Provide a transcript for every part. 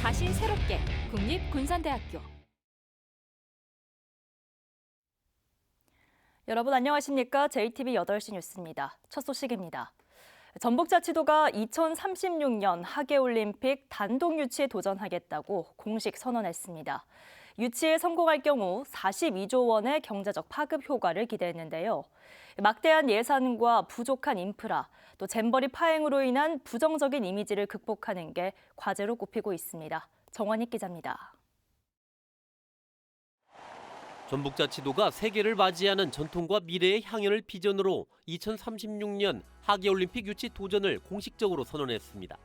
다시 새롭게 국립군산대학교. 여러분 안녕하십니까? JTBC 8시 뉴스입니다. 첫 소식입니다. 전북자치도가 2036년 하계올림픽 단독 유치에 도전하겠다고 공식 선언했습니다. 유치에 성공할 경우 42조 원의 경제적 파급 효과를 기대했는데요. 막대한 예산과 부족한 인프라, 또 잼버리 파행으로 인한 부정적인 이미지를 극복하는 게 과제로 꼽히고 있습니다. 정원익 기자입니다. 전북자치도가 세계를 맞이하는 전통과 미래의 향연을 비전으로 2036년 하계올림픽 유치 도전을 공식적으로 선언했습니다.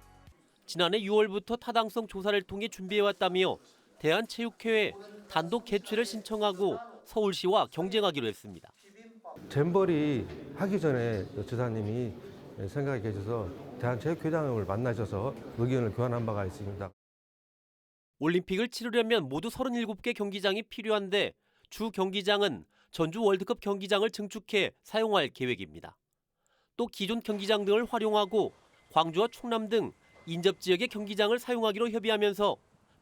지난해 6월부터 타당성 조사를 통해 준비해왔다며 대한체육회에 단독 개최를 신청하고 서울시와 경쟁하기로 했습니다. 잼버리 하기 전에 지사님이 생각해 계셔서 대한체육회장을 만나셔서 의견을 교환한 바가 있습니다. 올림픽을 치르려면 모두 37개 경기장이 필요한데 주 경기장은 전주 월드컵 경기장을 증축해 사용할 계획입니다. 또 기존 경기장 등을 활용하고 광주와 충남 등 인접 지역의 경기장을 사용하기로 협의하면서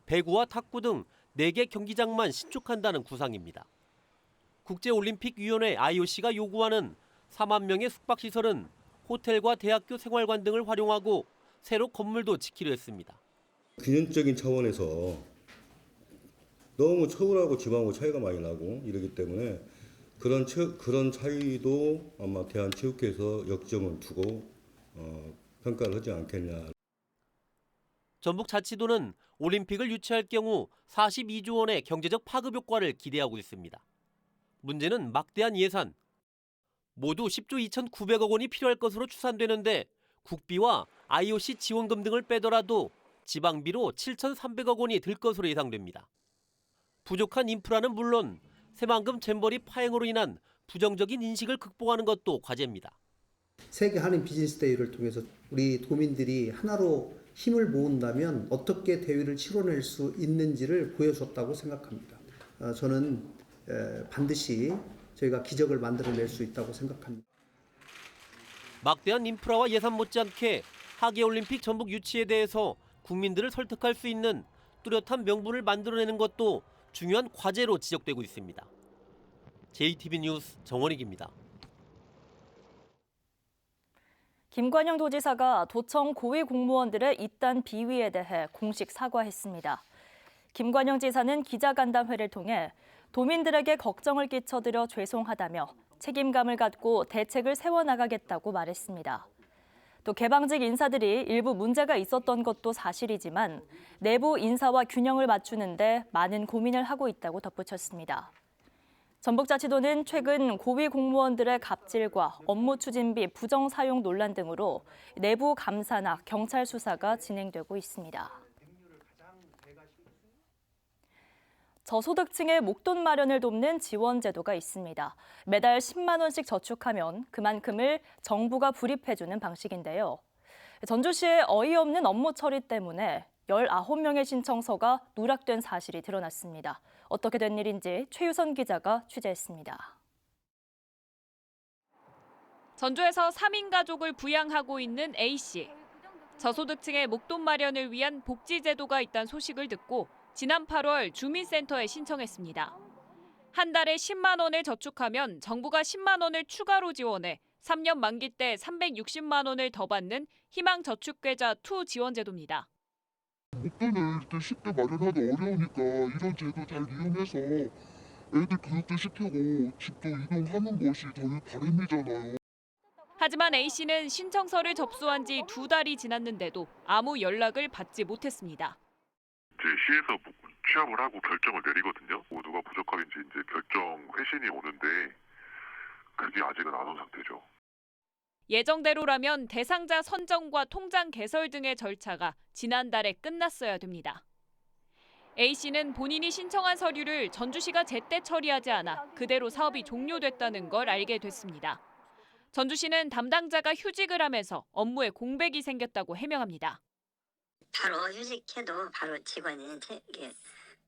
배구와 탁구 등 4개 경기장만 신축한다는 구상입니다. 국제올림픽위원회 IOC가 요구하는 4만 명의 숙박시설은 호텔과 대학교 생활관 등을 활용하고 새로 건물도 짓기로 했습니다. 균형적인 차원에서 너무 서울하고 지방하고 차이가 많이 나고 이러기 때문에 그런 차이도 아마 대한체육회에서 역점을 두고 평가를 하지 않겠냐. 전북자치도는 올림픽을 유치할 경우 42조 원의 경제적 파급 효과를 기대하고 있습니다. 문제는 막대한 예산. 모두 10조 2,900억 원이 필요할 것으로 추산되는데 국비와 IOC 지원금 등을 빼더라도 지방비로 7,300억 원이 들 것으로 예상됩니다. 부족한 인프라는 물론 새만금 잼버리 파행으로 인한 부정적인 인식을 극복하는 것도 과제입니다. 세계 한인 비즈니스 데이를 통해서 우리 도민들이 하나로 힘을 모은다면 어떻게 대회를 치러낼 수 있는지를 보여줬다고 생각합니다. 저는 반드시 저희가 기적을 만들어낼 수 있다고 생각합니다. 막대한 인프라와 예산 못지않게 하계올림픽 전북 유치에 대해서 국민들을 설득할 수 있는 뚜렷한 명분을 만들어내는 것도 중요한 과제로 지적되고 있습니다. JTBC 뉴스 정원익입니다. 김관영 도지사가 도청 고위 공무원들의 잇단 비위에 대해 공식 사과했습니다. 김관영 지사는 기자간담회를 통해 도민들에게 걱정을 끼쳐드려 죄송하다며 책임감을 갖고 대책을 세워나가겠다고 말했습니다. 또 개방직 인사들이 일부 문제가 있었던 것도 사실이지만 내부 인사와 균형을 맞추는데 많은 고민을 하고 있다고 덧붙였습니다. 전북자치도는 최근 고위 공무원들의 갑질과 업무 추진비 부정 사용 논란 등으로 내부 감사나 경찰 수사가 진행되고 있습니다. 저소득층의 목돈 마련을 돕는 지원 제도가 있습니다. 매달 10만 원씩 저축하면 그만큼을 정부가 불입해주는 방식인데요. 전주시의 어이없는 업무 처리 때문에 19명의 신청서가 누락된 사실이 드러났습니다. 어떻게 된 일인지 최유선 기자가 취재했습니다. 전주에서 3인 가족을 부양하고 있는 A씨. 저소득층의 목돈 마련을 위한 복지 제도가 있다는 소식을 듣고 지난 8월 주민센터에 신청했습니다. 한 달에 10만 원을 저축하면 정부가 10만 원을 추가로 지원해 3년 만기 때 360만 원을 더 받는 희망저축계좌 2 지원 제도입니다. 목돈을 이렇게 쉽게 마련하기 어려우니까 이런 제도 잘 이용해서 애들 교육도 시키고 집도 이동하는 것이 저희 바람이잖아요. 하지만 A씨는 신청서를 접수한 지 2달이 지났는데도 아무 연락을 받지 못했습니다. 이제 시에서 취합을 하고 결정을 내리거든요. 누가 부족하긴지 이제 결정 회신이 오는데 그게 아직은 안 온 상태죠. 예정대로라면 대상자 선정과 통장 개설 등의 절차가 지난달에 끝났어야 됩니다. A씨는 본인이 신청한 서류를 전주시가 제때 처리하지 않아 그대로 사업이 종료됐다는 걸 알게 됐습니다. 전주시는 담당자가 휴직을 하면서 업무에 공백이 생겼다고 해명합니다. 바로 휴직해도 바로 직원이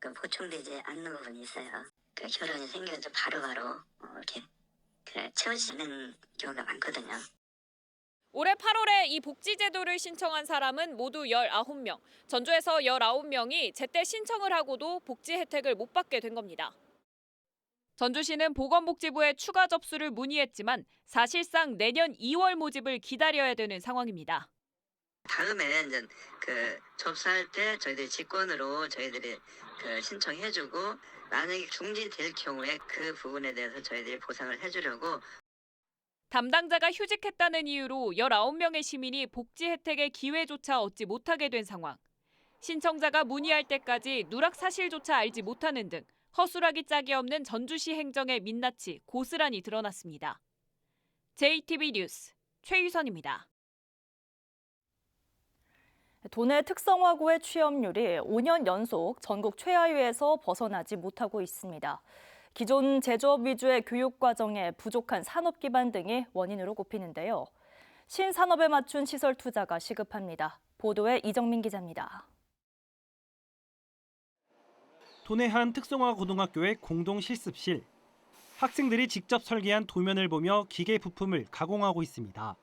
보충되지 않는 부분이 있어요. 결혼이 생겨도 바로바로 이렇게 채워지는 경우가 많거든요. 올해 8월에 이 복지제도를 신청한 사람은 모두 19명. 전주에서 19명이 제때 신청을 하고도 복지 혜택을 못 받게 된 겁니다. 전주시는 보건복지부에 추가 접수를 문의했지만 사실상 내년 2월 모집을 기다려야 되는 상황입니다. 다음에 이제 접수할 때 저희들이 직권으로 저희들이 신청해주고 만약에 중지될 경우에 그 부분에 대해서 저희들이 보상을 해주려고. 담당자가 휴직했다는 이유로 19명의 시민이 복지 혜택의 기회조차 얻지 못하게 된 상황. 신청자가 문의할 때까지 누락 사실조차 알지 못하는 등 허술하기 짝이 없는 전주시 행정의 민낯이 고스란히 드러났습니다. JTB 뉴스 최유선입니다. 도내 특성화고의 취업률이 5년 연속 전국 최하위에서 벗어나지 못하고 있습니다. 기존 제조업 위주의 교육과정에 부족한 산업 기반 등이 원인으로 꼽히는데요. 신산업에 맞춘 시설 투자가 시급합니다. 보도에 이정민 기자입니다. 도내 한 특성화 고등학교의 공동 실습실. 학생들이 직접 설계한 도면을 보며 기계 부품을 가공하고 있습니다.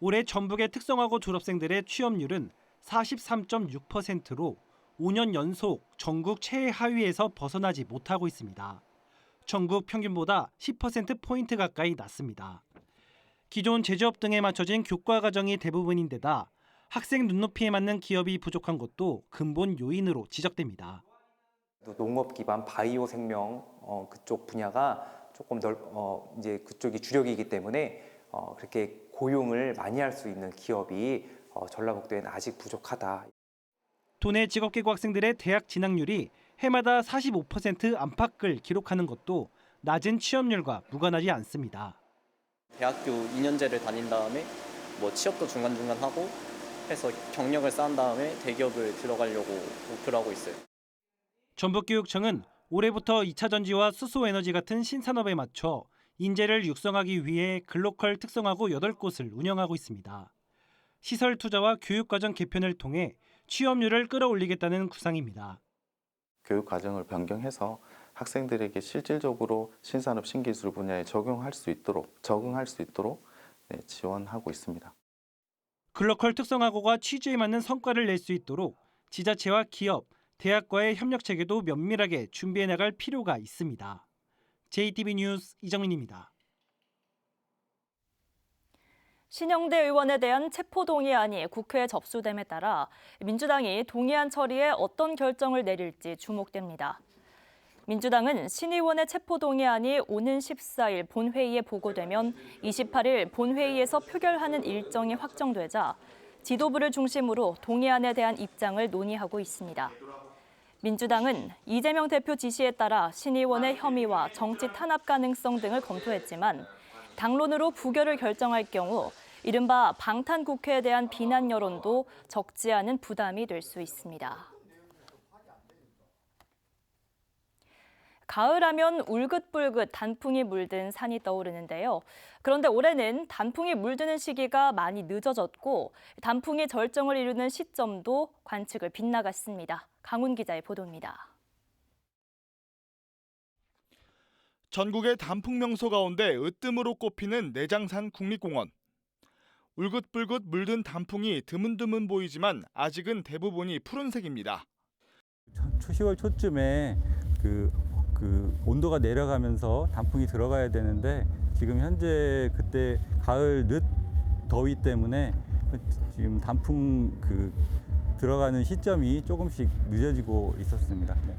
올해 전북의 특성화고 졸업생들의 취업률은 43.6%로 5년 연속 전국 최하위에서 벗어나지 못하고 있습니다. 전국 평균보다 10%포인트 가까이 낮습니다. 기존 제조업 등에 맞춰진 교과 과정이 대부분인데다 학생 눈높이에 맞는 기업이 부족한 것도 근본 요인으로 지적됩니다. 농업 기반 바이오 생명 그쪽 분야가 조금 이제 그쪽이 주력이기 때문에 그렇게 고용을 많이 할 수 있는 기업이 전라북도에는 아직 부족하다. 도내 직업계고 학생들의 대학 진학률이 해마다 45% 안팎을 기록하는 것도 낮은 취업률과 무관하지 않습니다. 대학교 2년제를 다닌 다음에 취업도 중간중간 하고 해서 경력을 쌓은 다음에 대기업을 들어가려고 목표로 하고 있어요. 전북교육청은 올해부터 2차 전지와 수소에너지 같은 신산업에 맞춰 인재를 육성하기 위해 글로컬 특성화고 8곳을 운영하고 있습니다. 시설 투자와 교육과정 개편을 통해 취업률을 끌어올리겠다는 구상입니다. 교육과정을 변경해서 학생들에게 실질적으로 신산업 신기술 분야에 적응할 수 있도록 지원하고 있습니다. 글로컬 특성화고가 취지에 맞는 성과를 낼 수 있도록 지자체와 기업, 대학과의 협력 체계도 면밀하게 준비해 나갈 필요가 있습니다. JTB 뉴스 이정민입니다. 신영대 의원에 대한 체포동의안이 국회에 접수됨에 따라 민주당이 동의안 처리에 어떤 결정을 내릴지 주목됩니다. 민주당은 신 의원의 체포동의안이 오는 14일 본회의에 보고되면 28일 본회의에서 표결하는 일정이 확정되자 지도부를 중심으로 동의안에 대한 입장을 논의하고 있습니다. 민주당은 이재명 대표 지시에 따라 신 의원의 혐의와 정치 탄압 가능성 등을 검토했지만 당론으로 부결을 결정할 경우 이른바 방탄국회에 대한 비난 여론도 적지 않은 부담이 될 수 있습니다. 가을하면 울긋불긋 단풍이 물든 산이 떠오르는데요. 그런데 올해는 단풍이 물드는 시기가 많이 늦어졌고 단풍이 절정을 이루는 시점도 관측을 빗나갔습니다. 강훈 기자의 보도입니다. 전국의 단풍 명소 가운데 으뜸으로 꼽히는 내장산 국립공원. 울긋불긋 물든 단풍이 드문드문 보이지만 아직은 대부분이 푸른색입니다. 10월 초쯤에 그 온도가 내려가면서 단풍이 들어가야 되는데 지금 현재 그때 가을 늦 더위 때문에 지금 단풍 들어가는 시점이 조금씩 늦어지고 있었습니다. 네.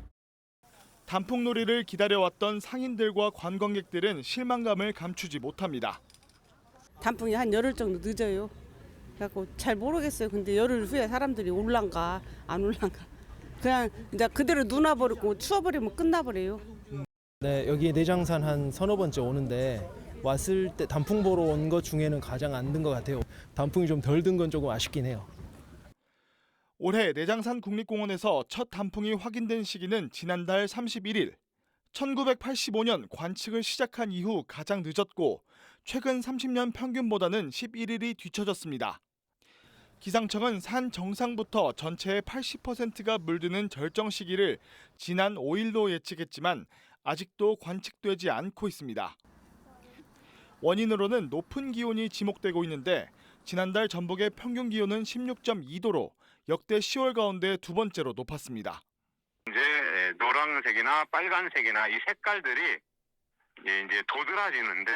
단풍놀이를 기다려왔던 상인들과 관광객들은 실망감을 감추지 못합니다. 단풍이 한 열흘 정도 늦어요. 그래갖고 잘 모르겠어요. 근데 열흘 후에 사람들이 올란가 안 올란가. 그냥 이제 그대로 누나버리고 추워버리면 끝나버려요. 네, 여기 내장산 한 서너 번째 오는데 왔을 때 단풍 보러 온 것 중에는 가장 안 든 것 같아요. 단풍이 좀 덜 든 건 조금 아쉽긴 해요. 올해 내장산 국립공원에서 첫 단풍이 확인된 시기는 지난달 31일. 1985년 관측을 시작한 이후 가장 늦었고 최근 30년 평균보다는 11일이 뒤처졌습니다. 기상청은 산 정상부터 전체의 80%가 물드는 절정 시기를 지난 5일로 예측했지만 아직도 관측되지 않고 있습니다. 원인으로는 높은 기온이 지목되고 있는데 지난달 전북의 평균 기온은 16.2도로 역대 10월 가운데 두 번째로 높았습니다. 이제 노란색이나 빨간색이나 이 색깔들이 이제 도드라지는데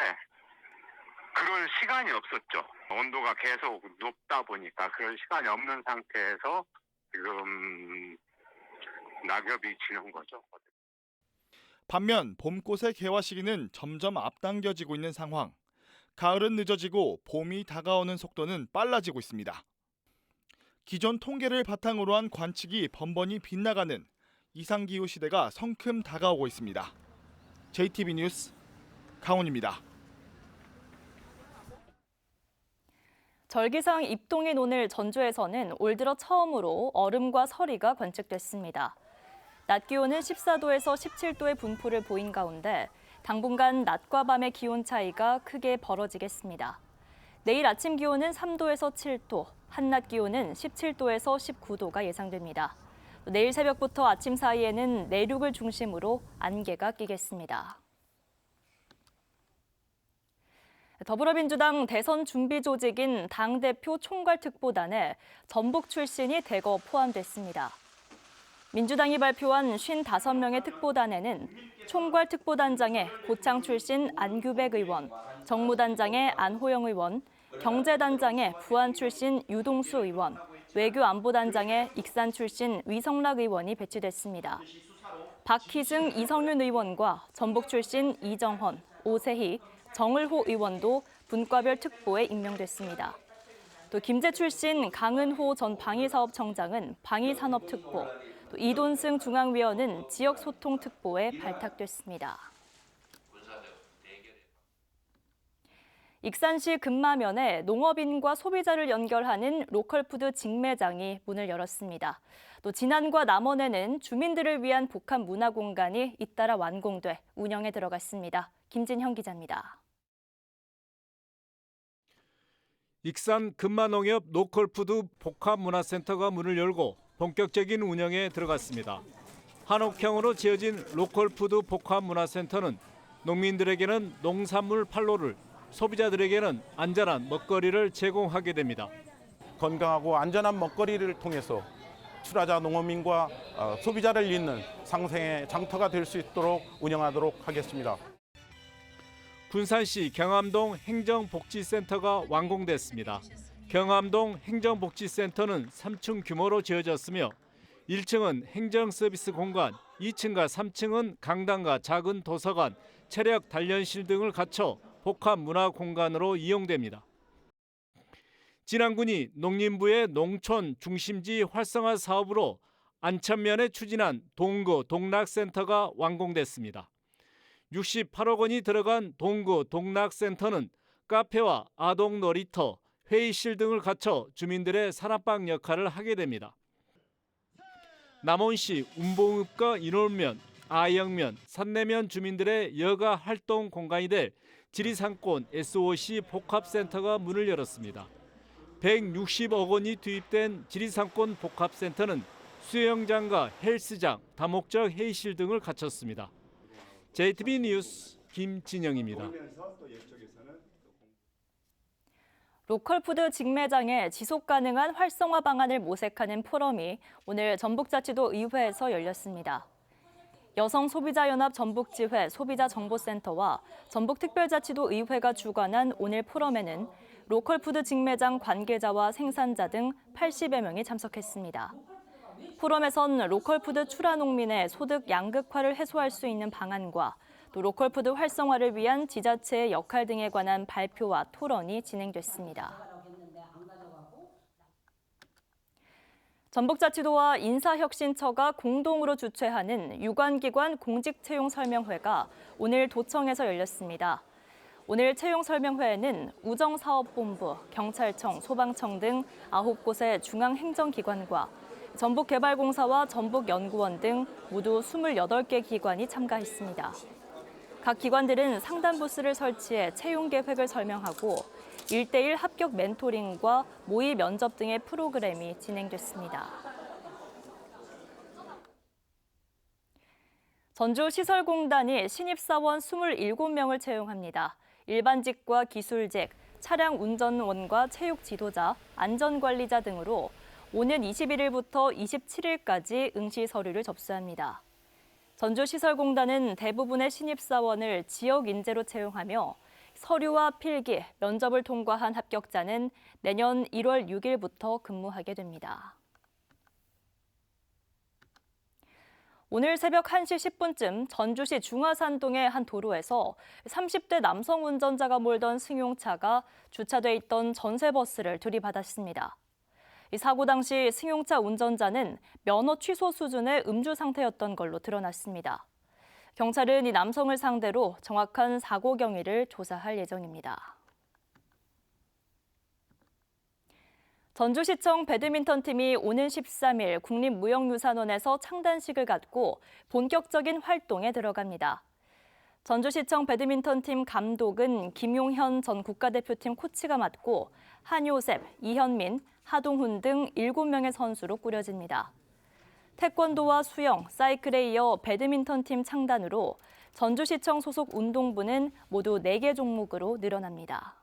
그럴 시간이 없었죠. 온도가 계속 높다 보니까 그럴 시간이 없는 상태에서 지금 낙엽이 지는 거죠. 반면 봄꽃의 개화 시기는 점점 앞당겨지고 있는 상황. 가을은 늦어지고 봄이 다가오는 속도는 빨라지고 있습니다. 기존 통계를 바탕으로 한 관측이 번번이 빗나가는 이상기후 시대가 성큼 다가오고 있습니다. JTB 뉴스 강훈입니다. 절기상 입동인 오늘 전주에서는 올 들어 처음으로 얼음과 서리가 관측됐습니다. 낮 기온은 14도에서 17도의 분포를 보인 가운데 당분간 낮과 밤의 기온 차이가 크게 벌어지겠습니다. 내일 아침 기온은 3도에서 7도, 한낮 기온은 17도에서 19도가 예상됩니다. 내일 새벽부터 아침 사이에는 내륙을 중심으로 안개가 끼겠습니다. 더불어민주당 대선 준비 조직인 당대표 총괄특보단에 전북 출신이 대거 포함됐습니다. 민주당이 발표한 55명의 특보단에는 총괄특보단장에 고창 출신 안규백 의원, 정무단장에 안호영 의원, 경제단장에 부안 출신 유동수 의원, 외교안보단장에 익산 출신 위성락 의원이 배치됐습니다. 박희승, 이성윤 의원과 전북 출신 이정헌, 오세희, 정을호 의원도 분과별 특보에 임명됐습니다. 또 김제 출신 강은호 전 방위사업청장은 방위산업특보, 또 이돈승 중앙위원은 지역소통특보에 발탁됐습니다. 익산시 금마면에 농업인과 소비자를 연결하는 로컬푸드 직매장이 문을 열었습니다. 또 진안과 남원에는 주민들을 위한 복합 문화공간이 잇따라 완공돼 운영에 들어갔습니다. 김진형 기자입니다. 익산 금마농협 로컬푸드 복합문화센터가 문을 열고 본격적인 운영에 들어갔습니다. 한옥형으로 지어진 로컬푸드 복합문화센터는 농민들에게는 농산물 판로를, 소비자들에게는 안전한 먹거리를 제공하게 됩니다. 건강하고 안전한 먹거리를 통해서 출하자 농어민과 소비자를 잇는 상생의 장터가 될 수 있도록 운영하도록 하겠습니다. 군산시 경암동 행정복지센터가 완공됐습니다. 경암동 행정복지센터는 3층 규모로 지어졌으며 1층은 행정서비스 공간, 2층과 3층은 강당과 작은 도서관, 체력 단련실 등을 갖춰 복합문화공간으로 이용됩니다. 진안군이 농림부의 농촌 중심지 활성화 사업으로 안천면에 추진한 동구 동락센터가 완공됐습니다. 68억 원이 들어간 동구 동락센터는 카페와 아동 놀이터, 회의실 등을 갖춰 주민들의 산업방 역할을 하게 됩니다. 남원시 운봉읍과 인월면, 아영면, 산내면 주민들의 여가 활동 공간이 될 지리산권 SOC 복합센터가 문을 열었습니다. 160억 원이 투입된 지리산권 복합센터는 수영장과 헬스장, 다목적 회의실 등을 갖췄습니다. JTB 뉴스 김진영입니다. 로컬푸드 직매장의 지속가능한 활성화 방안을 모색하는 포럼이 오늘 전북자치도 의회에서 열렸습니다. 여성소비자연합 전북지회 소비자정보센터와 전북특별자치도 의회가 주관한 오늘 포럼에는 로컬푸드 직매장 관계자와 생산자 등 80여 명이 참석했습니다. 포럼에선 로컬푸드 출하농민의 소득 양극화를 해소할 수 있는 방안과 또 로컬푸드 활성화를 위한 지자체의 역할 등에 관한 발표와 토론이 진행됐습니다. 전북자치도와 인사혁신처가 공동으로 주최하는 유관기관 공직채용설명회가 오늘 도청에서 열렸습니다. 오늘 채용설명회에는 우정사업본부, 경찰청, 소방청 등 9곳의 중앙행정기관과 전북개발공사와 전북연구원 등 모두 28개 기관이 참가했습니다. 각 기관들은 상담 부스를 설치해 채용 계획을 설명하고 1:1 합격 멘토링과 모의 면접 등의 프로그램이 진행됐습니다. 전주시설공단이 신입사원 27명을 채용합니다. 일반직과 기술직, 차량 운전원과 체육 지도자, 안전관리자 등으로 오는 21일부터 27일까지 응시 서류를 접수합니다. 전주시설공단은 대부분의 신입사원을 지역 인재로 채용하며 서류와 필기, 면접을 통과한 합격자는 내년 1월 6일부터 근무하게 됩니다. 오늘 새벽 1시 10분쯤 전주시 중화산동의 한 도로에서 30대 남성 운전자가 몰던 승용차가 주차돼 있던 전세버스를 들이받았습니다. 이 사고 당시 승용차 운전자는 면허 취소 수준의 음주 상태였던 걸로 드러났습니다. 경찰은 이 남성을 상대로 정확한 사고 경위를 조사할 예정입니다. 전주시청 배드민턴팀이 오는 13일 국립무형유산원에서 창단식을 갖고 본격적인 활동에 들어갑니다. 전주시청 배드민턴팀 감독은 김용현 전 국가대표팀 코치가 맡고 한요셉, 이현민, 하동훈 등 7명의 선수로 꾸려집니다. 태권도와 수영, 사이클에 이어 배드민턴팀 창단으로 전주시청 소속 운동부는 모두 4개 종목으로 늘어납니다.